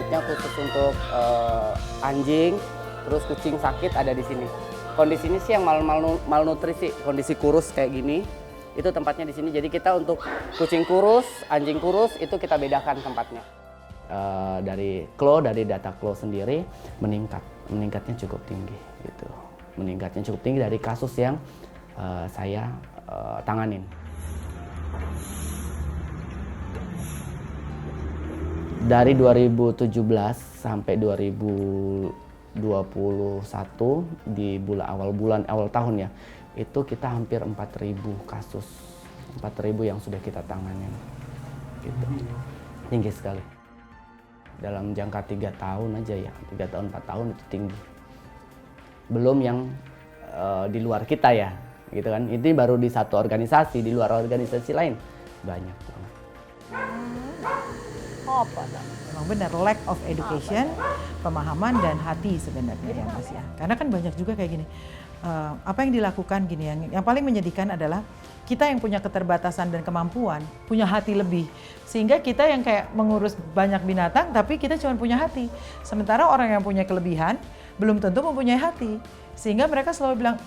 tempatnya khusus untuk anjing, terus kucing sakit ada di sini. Kondisi ini sih yang malnutrisi, kondisi kurus kayak gini, itu tempatnya di sini. Jadi kita untuk kucing kurus, anjing kurus itu kita bedakan tempatnya. Dari data Klo sendiri meningkatnya cukup tinggi gitu. Meningkatnya cukup tinggi dari kasus yang saya tanganin. Dari 2017 sampai 2021 di awal tahun ya, itu kita hampir 4.000 kasus, 4.000 yang sudah kita tanganin. Gitu. Tinggi sekali. Dalam jangka 3 tahun aja ya, 3 tahun 4 tahun itu tinggi. Belum yang di luar kita ya, gitu kan. Ini baru di satu organisasi, di luar organisasi lain banyak banget. Apa? Memang benar, lack of education, pemahaman dan hati sebenarnya ya Mas ya. Karena kan banyak juga kayak gini. Apa yang dilakukan gini, yang paling menyedihkan adalah kita yang punya keterbatasan dan kemampuan, punya hati lebih. Sehingga kita yang kayak mengurus banyak binatang, tapi kita cuma punya hati. Sementara orang yang punya kelebihan, belum tentu mempunyai hati. Sehingga mereka selalu bilang,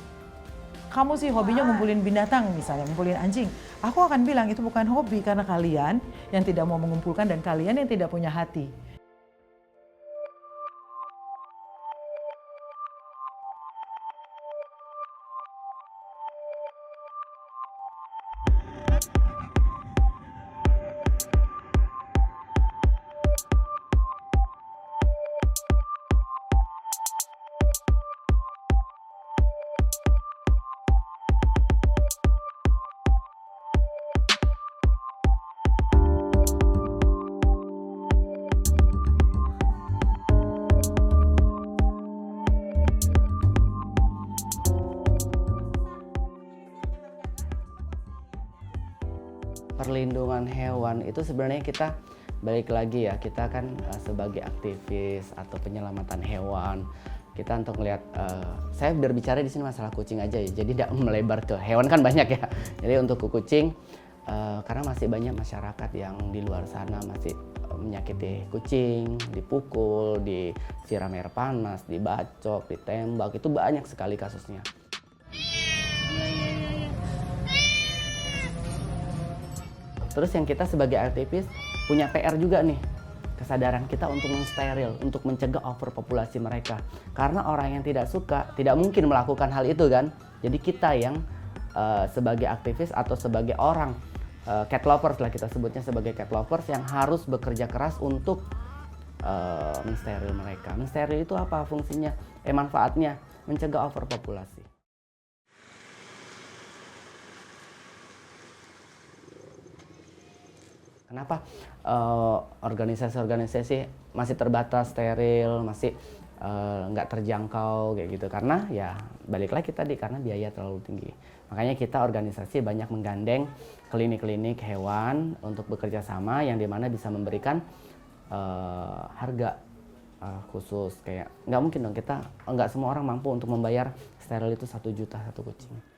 kamu sih hobinya ngumpulin binatang misalnya, ngumpulin anjing. Aku akan bilang itu bukan hobi karena kalian yang tidak mau mengumpulkan dan kalian yang tidak punya hati. Perlindungan hewan itu sebenarnya kita balik lagi ya, kita kan sebagai aktivis atau penyelamatan hewan, kita untuk melihat, saya berbicara di sini masalah kucing aja ya, jadi tidak melebar ke hewan kan banyak ya. Jadi untuk kucing, karena masih banyak masyarakat yang di luar sana masih menyakiti kucing, dipukul, disiram air panas, dibacok, ditembak, itu banyak sekali kasusnya. Terus yang kita sebagai aktivis punya PR juga nih, kesadaran kita untuk mensteril, untuk mencegah overpopulasi mereka. Karena orang yang tidak suka, tidak mungkin melakukan hal itu kan. Jadi kita yang sebagai aktivis atau sebagai orang, cat lovers lah kita sebutnya sebagai cat lovers yang harus bekerja keras untuk mensteril mereka. Mensteril itu apa fungsinya? Manfaatnya, mencegah overpopulasi. Kenapa organisasi-organisasi masih terbatas, steril, masih nggak terjangkau kayak gitu? Karena ya balik lagi tadi, karena biaya terlalu tinggi. Makanya kita organisasi banyak menggandeng klinik-klinik hewan untuk bekerja sama yang dimana bisa memberikan harga khusus. Kayak nggak mungkin dong kita, nggak semua orang mampu untuk membayar steril itu 1 juta satu kucing.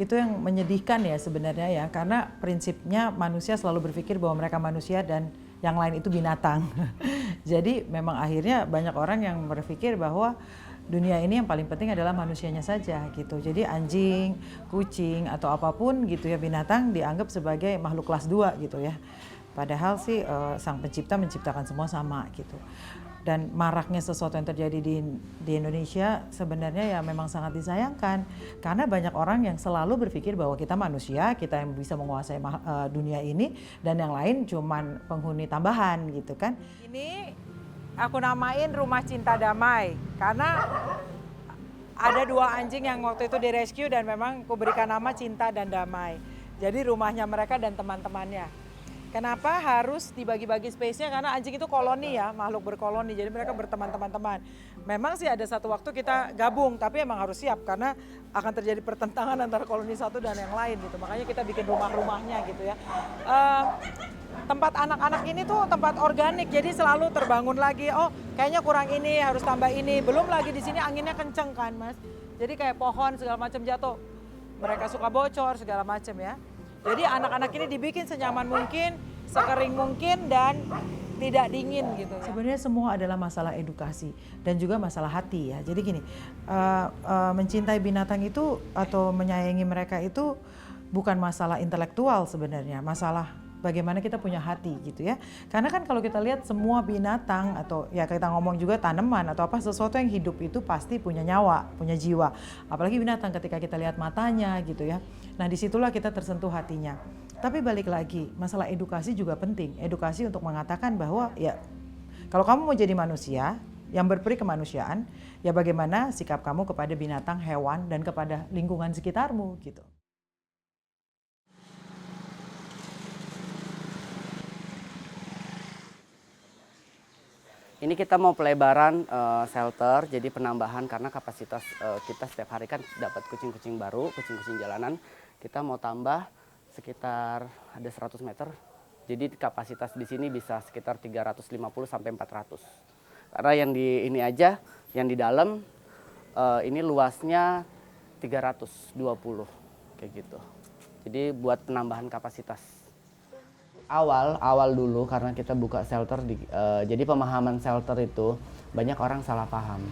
Itu yang menyedihkan ya sebenarnya ya, karena prinsipnya manusia selalu berpikir bahwa mereka manusia dan yang lain itu binatang. Jadi memang akhirnya banyak orang yang berpikir bahwa dunia ini yang paling penting adalah manusianya saja gitu. Jadi anjing, kucing atau apapun gitu ya, binatang dianggap sebagai makhluk kelas 2 gitu ya. Padahal sih sang pencipta menciptakan semua sama gitu. Dan maraknya sesuatu yang terjadi di Indonesia sebenarnya ya memang sangat disayangkan. Karena banyak orang yang selalu berpikir bahwa kita manusia, kita yang bisa menguasai dunia ini, dan yang lain cuman penghuni tambahan gitu kan. Ini aku namain Rumah Cinta Damai karena ada 2 anjing yang waktu itu direscue dan memang aku berikan nama Cinta dan Damai. Jadi rumahnya mereka dan teman-temannya. Kenapa harus dibagi-bagi space-nya? Karena anjing itu koloni ya, makhluk berkoloni. Jadi mereka berteman-teman. Memang sih ada satu waktu kita gabung, tapi emang harus siap karena akan terjadi pertentangan antara koloni satu dan yang lain gitu. Makanya kita bikin rumah-rumahnya gitu ya. Tempat anak-anak ini tuh tempat organik, jadi selalu terbangun lagi. Oh, kayaknya kurang ini, harus tambah ini. Belum lagi di sini anginnya kenceng kan, Mas. Jadi kayak pohon segala macam jatuh. Mereka suka bocor segala macam ya. Jadi anak-anak ini dibikin senyaman mungkin, sekering mungkin dan tidak dingin gitu. Sebenarnya semua adalah masalah edukasi dan juga masalah hati ya. Jadi gini, mencintai binatang itu atau menyayangi mereka itu bukan masalah intelektual sebenarnya, masalah bagaimana kita punya hati gitu ya. Karena kan kalau kita lihat semua binatang atau ya kita ngomong juga tanaman atau apa sesuatu yang hidup itu pasti punya nyawa, punya jiwa. Apalagi binatang ketika kita lihat matanya gitu ya. Nah disitulah kita tersentuh hatinya. Tapi balik lagi, masalah edukasi juga penting. Edukasi untuk mengatakan bahwa ya kalau kamu mau jadi manusia yang berperi kemanusiaan, ya bagaimana sikap kamu kepada binatang, hewan, dan kepada lingkungan sekitarmu gitu. Ini kita mau pelebaran shelter, jadi penambahan karena kapasitas kita setiap hari kan dapat kucing-kucing baru, kucing-kucing jalanan. Kita mau tambah sekitar ada 100 meter, jadi kapasitas di sini bisa sekitar 350 sampai 400. Karena yang di ini aja, yang di dalam ini luasnya 320 kayak gitu. Jadi buat penambahan kapasitas. Awal dulu karena kita buka shelter, jadi pemahaman shelter itu banyak orang salah paham.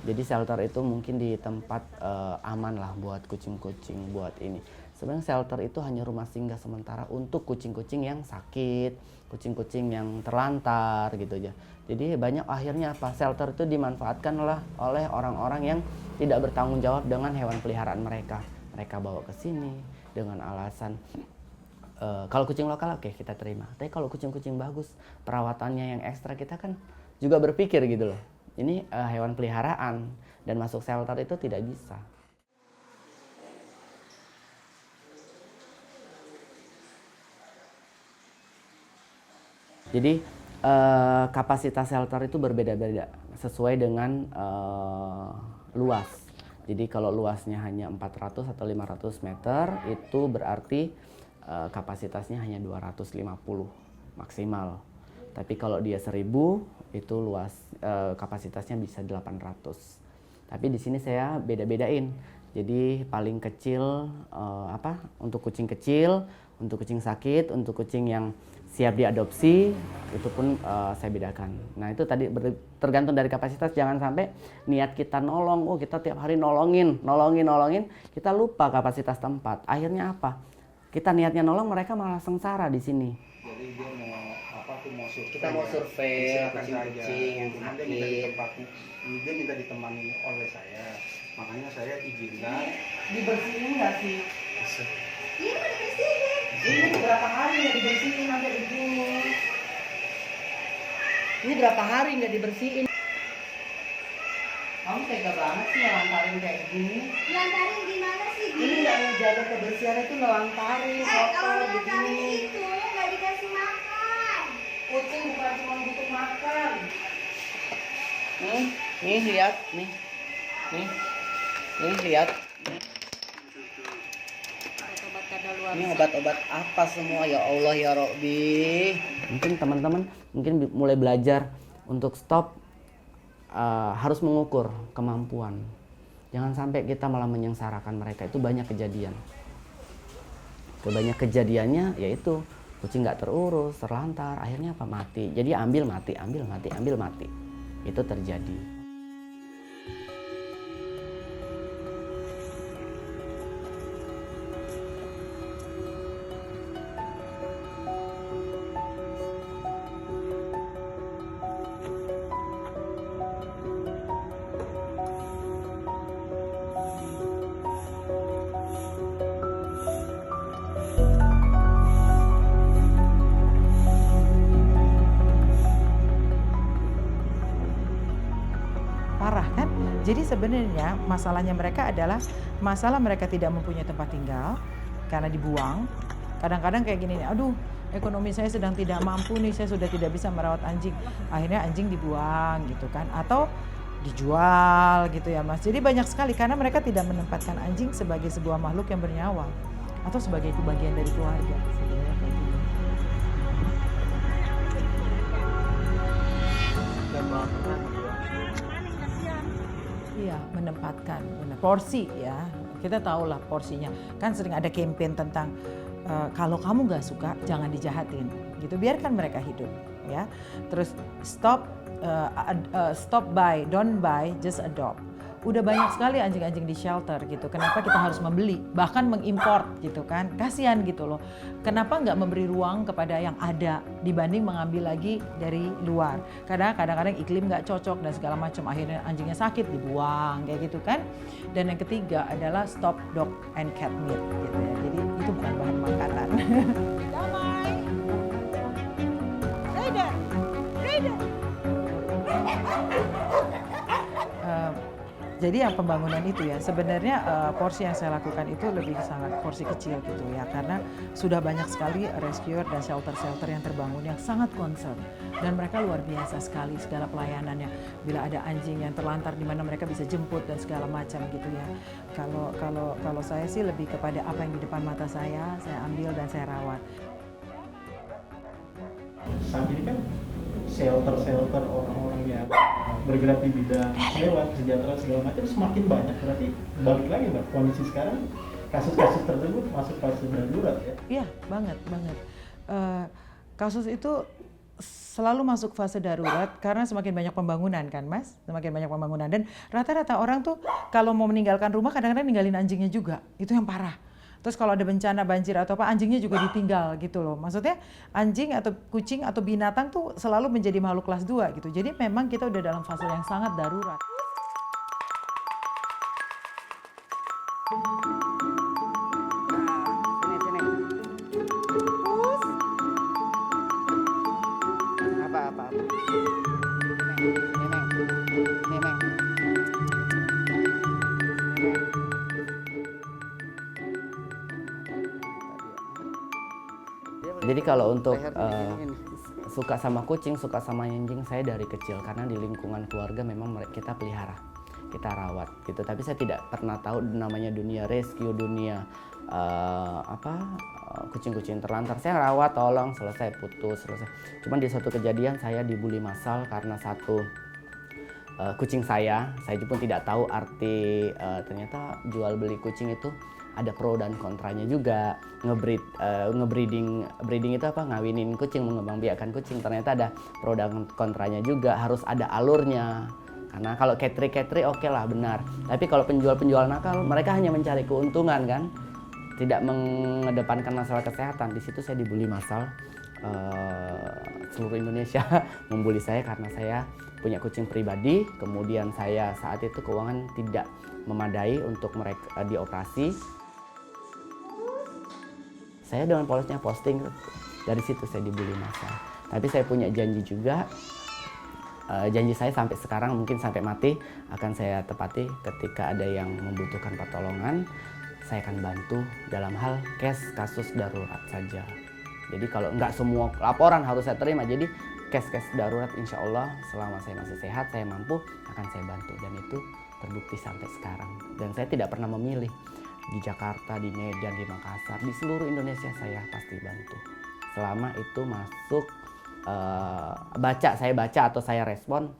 Jadi shelter itu mungkin di tempat aman lah buat kucing-kucing, buat ini. Sebenarnya shelter itu hanya rumah singgah sementara untuk kucing-kucing yang sakit, kucing-kucing yang terlantar gitu aja. Jadi banyak akhirnya apa, shelter itu dimanfaatkan oleh orang-orang yang tidak bertanggung jawab dengan hewan peliharaan mereka. Mereka bawa ke sini dengan alasan kalau kucing lokal oke, kita terima. Tapi kalau kucing-kucing bagus, perawatannya yang ekstra kita kan juga berpikir gitu loh. Ini hewan peliharaan dan masuk shelter itu tidak bisa. Jadi kapasitas shelter itu berbeda-beda sesuai dengan luas. Jadi kalau luasnya hanya 400 atau 500 meter itu berarti kapasitasnya hanya 250 maksimal. Tapi kalau dia 1000 itu luas kapasitasnya bisa 800. Tapi di sini saya beda-bedain. Jadi paling kecil untuk kucing kecil, untuk kucing sakit, untuk kucing yang siap diadopsi itu pun saya bedakan. Nah itu tadi tergantung dari kapasitas. Jangan sampai niat kita nolong, kita tiap hari nolongin, kita lupa kapasitas tempat. Akhirnya apa? Kita niatnya nolong, mereka malah sengsara di sini. Jadi dia mau survei. Kita mau survei kucing-kucing yang sakit. Dia minta ditemani oleh saya. Makanya saya izinkan. Dibersihin nggak sih? Bisa. Iya, dibersihin. Ini berapa hari nggak dibersihin sampai begini? Ini berapa hari nggak dibersihin? Kamu tega banget sih ngelantarin kayak gini. Lantarin gimana sih, Di? Ini nggak ngejaga kebersihan itu ngelantarin Kalau kotor lantarin begini. itu nggak dikasih makan. Kucing bukan cuma butuh makan. Nih lihat, nih lihat. Ini obat-obat apa semua, ya Allah ya Robbi. Mungkin teman-teman mulai belajar untuk stop, harus mengukur kemampuan. Jangan sampai kita malah menyengsarakan mereka. Itu banyak kejadian. Banyak kejadiannya yaitu kucing nggak terurus, terlantar, akhirnya apa, mati. Jadi ambil mati. Itu terjadi. parah kan? Jadi sebenarnya masalahnya mereka adalah masalah mereka tidak mempunyai tempat tinggal karena dibuang. Kadang-kadang kayak gini nih, aduh ekonomi saya sedang tidak mampu nih, saya sudah tidak bisa merawat anjing. Akhirnya anjing dibuang gitu kan, atau dijual gitu ya Mas. Jadi banyak sekali karena mereka tidak menempatkan anjing sebagai sebuah makhluk yang bernyawa atau sebagai bagian dari keluarga. Sebenarnya kayak gitu. Iya, menempatkan benar. Porsi ya, kita tahu lah porsinya. Kan sering ada campaign tentang kalau kamu nggak suka jangan dijahatin, gitu. Biarkan mereka hidup, ya. Terus stop buy, don't buy, just adopt. Udah banyak sekali anjing-anjing di shelter gitu. Kenapa kita harus membeli, bahkan mengimport gitu kan? Kasihan gitu loh. Kenapa nggak memberi ruang kepada yang ada dibanding mengambil lagi dari luar? Karena kadang-kadang iklim nggak cocok dan segala macam. Akhirnya anjingnya sakit dibuang kayak gitu kan. Dan yang ketiga adalah stop dog and cat meat gitu ya. Jadi itu bukan bahan makanan. Damai. Raider. Raider. Jadi yang pembangunan itu ya sebenarnya porsi yang saya lakukan itu lebih sangat porsi kecil gitu ya, karena sudah banyak sekali rescuer dan shelter-shelter yang terbangun yang sangat concern dan mereka luar biasa sekali segala pelayanannya. Bila ada anjing yang terlantar di mana mereka bisa jemput dan segala macam gitu ya. Kalau saya sih lebih kepada apa yang di depan mata saya ambil dan saya rawat. Saat ini kan shelter orang-orang yang bergerak di bidang hewan, kesejahteraan segala macam semakin banyak. Berarti balik lagi Mbak, kondisi sekarang kasus-kasus tersebut masuk fase darurat ya? Iya, banget. Kasus itu selalu masuk fase darurat karena semakin banyak pembangunan kan Mas, semakin banyak pembangunan dan rata-rata orang tuh kalau mau meninggalkan rumah kadang-kadang ninggalin anjingnya juga, itu yang parah. Terus kalau ada bencana banjir atau apa anjingnya juga ditinggal gitu loh. Maksudnya anjing atau kucing atau binatang tuh selalu menjadi makhluk kelas 2 gitu. Jadi memang kita udah dalam fase yang sangat darurat. Jadi kalau untuk suka sama kucing, suka sama anjing, saya dari kecil karena di lingkungan keluarga memang kita pelihara, kita rawat gitu. Tapi saya tidak pernah tahu namanya dunia rescue, dunia kucing-kucing terlantar. Saya rawat, tolong, selesai, putus, selesai. Cuman di suatu kejadian saya dibully massal karena satu kucing saya pun tidak tahu arti ternyata jual beli kucing itu ada pro dan kontranya juga. Breeding itu apa? Ngawinin kucing, mengembangbiakan kucing. Ternyata ada pro dan kontranya juga, harus ada alurnya. Karena kalau catry oke lah benar. Tapi kalau penjual-penjual nakal, mereka hanya mencari keuntungan kan, tidak mengedepankan masalah kesehatan. Di situ saya dibully massal. Seluruh Indonesia membuli saya karena saya punya kucing pribadi. Kemudian saya saat itu keuangan tidak memadai untuk mereka dioperasi. Saya dengan polosnya posting, dari situ saya dibully massal. Tapi saya punya janji juga, janji saya sampai sekarang mungkin sampai mati akan saya tepati. Ketika ada yang membutuhkan pertolongan, saya akan bantu dalam hal kasus darurat saja. Jadi kalau nggak semua laporan harus saya terima, jadi case darurat insya Allah selama saya masih sehat, saya mampu, akan saya bantu. Dan itu terbukti sampai sekarang. Dan saya tidak pernah memilih. Di Jakarta, di Medan, di Makassar, di seluruh Indonesia saya pasti bantu. Selama itu masuk saya baca atau saya respon,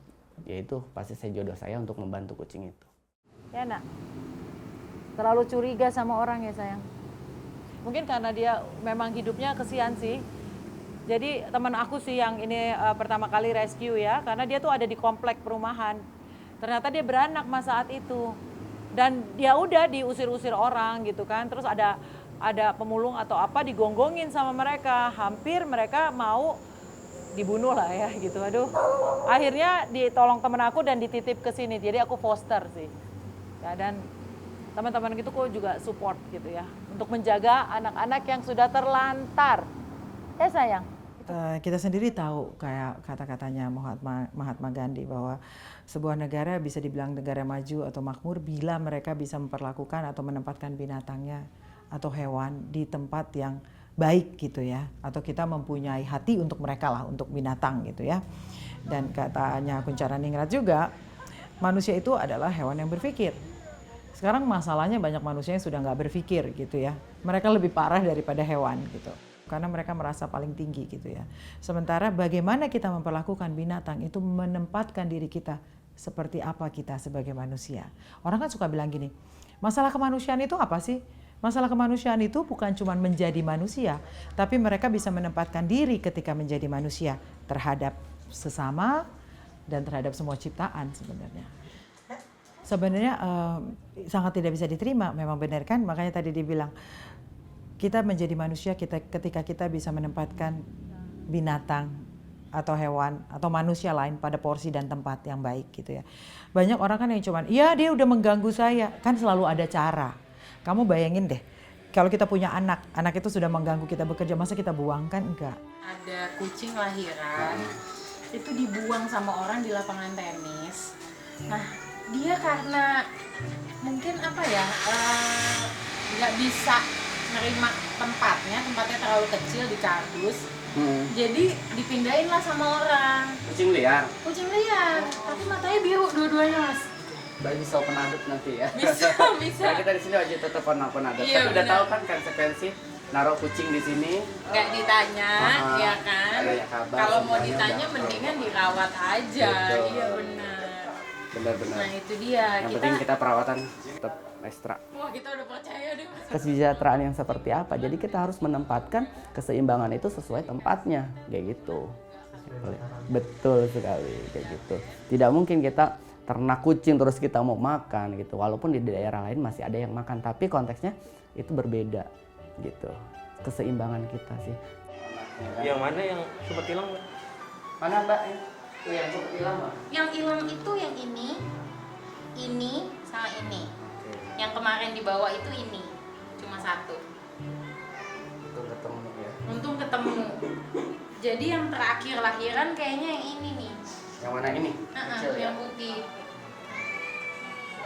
yaitu pasti saya jodoh saya untuk membantu kucing itu. Ya nak, terlalu curiga sama orang ya sayang. Mungkin karena dia memang hidupnya kesian sih. Jadi teman aku sih yang ini pertama kali rescue ya, karena dia tuh ada di komplek perumahan. Ternyata dia beranak mas saat itu. Dan dia udah diusir-usir orang gitu kan, terus ada pemulung atau apa digonggongin sama mereka, hampir mereka mau dibunuh lah ya gitu. Aduh, akhirnya ditolong temen aku dan dititip ke sini, jadi aku foster sih ya. Dan teman-teman gitu kok juga support gitu ya untuk menjaga anak-anak yang sudah terlantar ya sayang. Kita sendiri tahu kayak kata-katanya Mahatma Gandhi bahwa sebuah negara bisa dibilang negara maju atau makmur bila mereka bisa memperlakukan atau menempatkan binatangnya atau hewan di tempat yang baik gitu ya, atau kita mempunyai hati untuk mereka lah, untuk binatang gitu ya. Dan katanya Kunchara Ningrat juga, manusia itu adalah hewan yang berpikir. Sekarang masalahnya banyak manusia yang sudah nggak berpikir gitu ya, mereka lebih parah daripada hewan gitu. Karena mereka merasa paling tinggi gitu ya. Sementara bagaimana kita memperlakukan binatang itu menempatkan diri kita seperti apa kita sebagai manusia. Orang kan suka bilang gini, masalah kemanusiaan itu apa sih? Masalah kemanusiaan itu bukan cuma menjadi manusia, tapi mereka bisa menempatkan diri ketika menjadi manusia terhadap sesama dan terhadap semua ciptaan sebenarnya. Sebenarnya sangat tidak bisa diterima, memang benar kan? Makanya tadi dibilang, kita menjadi manusia ketika kita bisa menempatkan binatang atau hewan atau manusia lain pada porsi dan tempat yang baik gitu ya. Banyak orang kan yang cuman, iya dia udah mengganggu saya, kan selalu ada cara. Kamu bayangin deh, kalau kita punya anak itu sudah mengganggu kita bekerja, masa kita buang kan? Enggak. Ada kucing lahiran, itu dibuang sama orang di lapangan tenis. Nah, dia karena mungkin apa ya, nggak bisa nerima tempatnya terlalu kecil di kardus, jadi dipindahin lah sama orang. Kucing liar. Tapi matanya biru dua-duanya mas. Bisa penadut nanti ya. Bisa. Nah, kita di sini wajib tetap penadut. Iya, Tapi udah benar. tahu kan konsekuensi naruh kucing di sini. Nggak ditanya, ya kan? Kayak kabar, Kalau mau semuanya ditanya udah mendingan dirawat aja. Betul. Iya benar. Benar-benar. Nah itu dia. Yang penting kita perawatan tetap ekstra. Wah kita udah percaya deh mas. Kesejahteraan yang seperti apa? Jadi kita harus menempatkan keseimbangan itu sesuai tempatnya, kayak gitu. Betul sekali, kayak gitu. Tidak mungkin kita ternak kucing terus kita mau makan gitu. Walaupun di daerah lain masih ada yang makan, tapi konteksnya itu berbeda gitu. Keseimbangan kita sih. Yang mana yang sempat hilang, Mbak? Mana Mbak? Yang sempat hilang, Mbak? Yang hilang itu yang ini sama ini. Yang kemarin dibawa itu ini, cuma satu. Itu ketemu ya. Untung ketemu. Jadi yang terakhir lahiran kayaknya yang ini nih. Yang mana ini? Kecil ya? Yang putih.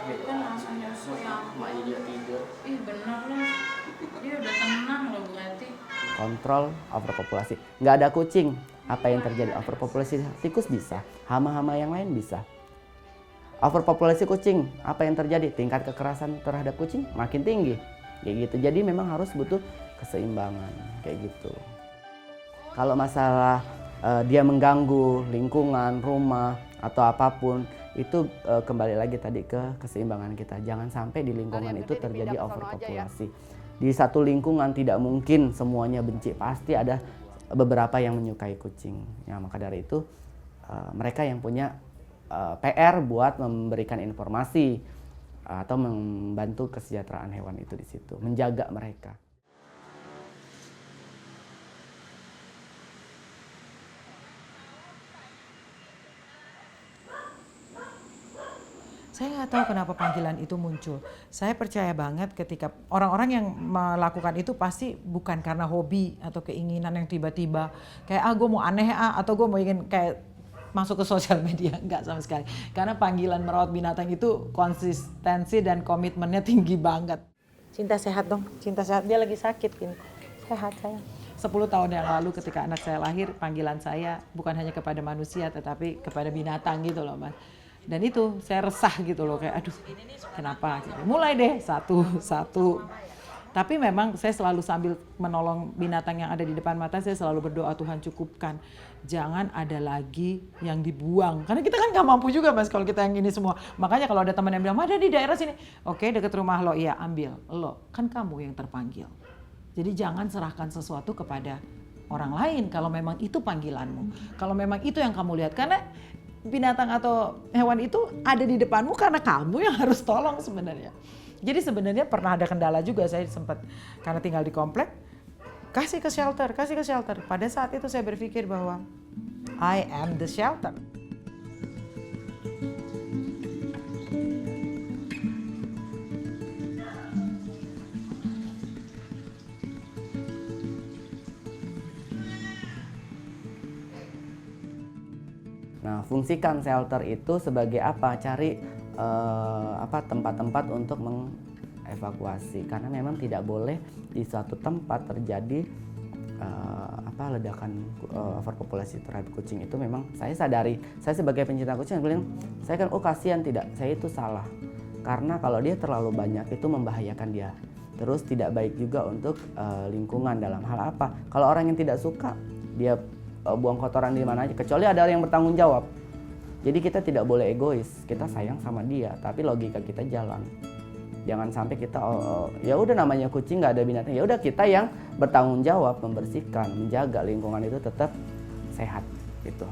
Kan langsung nyusul ya. Mak dia tidur. Ih bener loh. Dia udah tenang loh berarti. Kontrol overpopulasi. Nggak ada kucing. Apa yang terjadi? Overpopulasi tikus bisa. Hama-hama yang lain bisa. Overpopulasi kucing. Apa yang terjadi? Tingkat kekerasan terhadap kucing makin tinggi. Kayak gitu. Jadi memang harus butuh keseimbangan. Kayak gitu. Kalau masalah dia mengganggu lingkungan, rumah, atau apapun, itu kembali lagi tadi ke keseimbangan kita. Jangan sampai di lingkungan itu terjadi overpopulasi. Di satu lingkungan tidak mungkin semuanya benci, pasti ada beberapa yang menyukai kucing. Ya, maka dari itu mereka yang punya PR buat memberikan informasi atau membantu kesejahteraan hewan itu di situ, menjaga mereka. Saya nggak tahu kenapa panggilan itu muncul. Saya percaya banget ketika orang-orang yang melakukan itu pasti bukan karena hobi atau keinginan yang tiba-tiba kayak gue mau aneh atau gue mau ingin kayak masuk ke sosial media, enggak sama sekali. Karena panggilan merawat binatang itu konsistensi dan komitmennya tinggi banget. Cinta sehat dong, cinta sehat. Dia lagi sakit gini. Sehat sayang. 10 tahun yang lalu ketika anak saya lahir, panggilan saya bukan hanya kepada manusia tetapi kepada binatang gitu loh Mas. Dan itu saya resah gitu loh, kayak aduh kenapa, mulai deh satu. Tapi memang saya selalu sambil menolong binatang yang ada di depan mata, saya selalu berdoa Tuhan cukupkan. Jangan ada lagi yang dibuang. Karena kita kan gak mampu juga Mas kalau kita yang ini semua. Makanya kalau ada teman yang bilang, ada di daerah sini. Oke deket rumah lo, iya ambil. Lo, kan kamu yang terpanggil. Jadi jangan serahkan sesuatu kepada orang lain kalau memang itu panggilanmu. Kalau memang itu yang kamu lihat. Karena binatang atau hewan itu ada di depanmu karena kamu yang harus tolong sebenarnya. Jadi sebenarnya pernah ada kendala juga, saya sempat karena tinggal di komplek, kasih ke shelter. Pada saat itu saya berpikir bahwa I am the shelter. fungsikan shelter itu sebagai apa? Cari tempat-tempat untuk mengevakuasi, karena memang tidak boleh di suatu tempat terjadi ledakan overpopulasi terhadap kucing. Itu memang saya sadari, saya sebagai pencinta kucing bilang, saya kan kasihan, tidak, saya itu salah, karena kalau dia terlalu banyak itu membahayakan dia, terus tidak baik juga untuk lingkungan. Dalam hal apa? Kalau orang yang tidak suka, dia buang kotoran di mana aja, kecuali ada yang bertanggung jawab. Jadi kita tidak boleh egois, kita sayang sama dia, tapi logika kita jalan. Jangan sampai kita ya udah namanya kucing, nggak ada binatang, ya udah kita yang bertanggung jawab membersihkan, menjaga lingkungan itu tetap sehat gitu.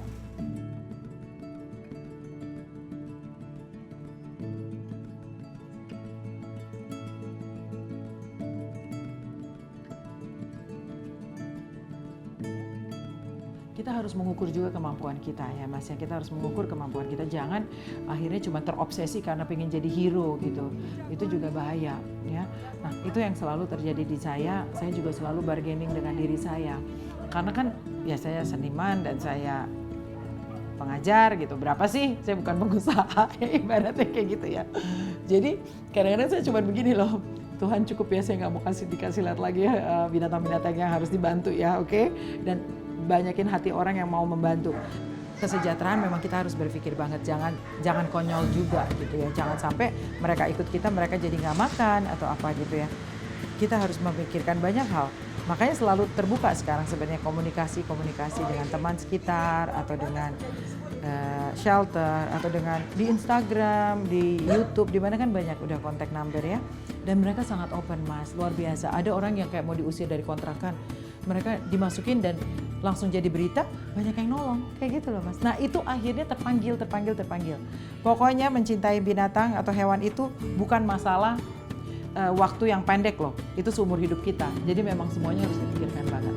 Kita harus mengukur juga kemampuan kita ya Mas ya. Kita harus mengukur kemampuan kita, jangan akhirnya cuma terobsesi karena pengen jadi hero gitu. Itu juga bahaya ya. Nah itu yang selalu terjadi di saya juga selalu bargaining dengan diri saya. Karena kan ya saya seniman dan saya pengajar gitu, berapa sih? Saya bukan pengusaha ya, ibaratnya kayak gitu ya. Jadi kadang-kadang saya cuma begini loh, Tuhan cukup ya, saya nggak mau dikasih lihat lagi ya binatang-binatang yang harus dibantu ya, oke? Dan banyakin hati orang yang mau membantu. Kesejahteraan memang kita harus berpikir banget, jangan konyol juga gitu ya. Jangan sampai mereka ikut kita, mereka jadi nggak makan atau apa gitu ya. Kita harus memikirkan banyak hal. Makanya selalu terbuka sekarang sebenarnya komunikasi dengan teman sekitar atau dengan shelter atau dengan di Instagram, di YouTube, di mana kan banyak udah kontak number ya. Dan mereka sangat open Mas, luar biasa. Ada orang yang kayak mau diusir dari kontrakan, mereka dimasukin dan langsung jadi berita, banyak yang nolong, kayak gitu loh Mas. Nah itu akhirnya terpanggil. Pokoknya mencintai binatang atau hewan itu bukan masalah waktu yang pendek loh, itu seumur hidup kita. Jadi memang semuanya harus dipikirkan banget.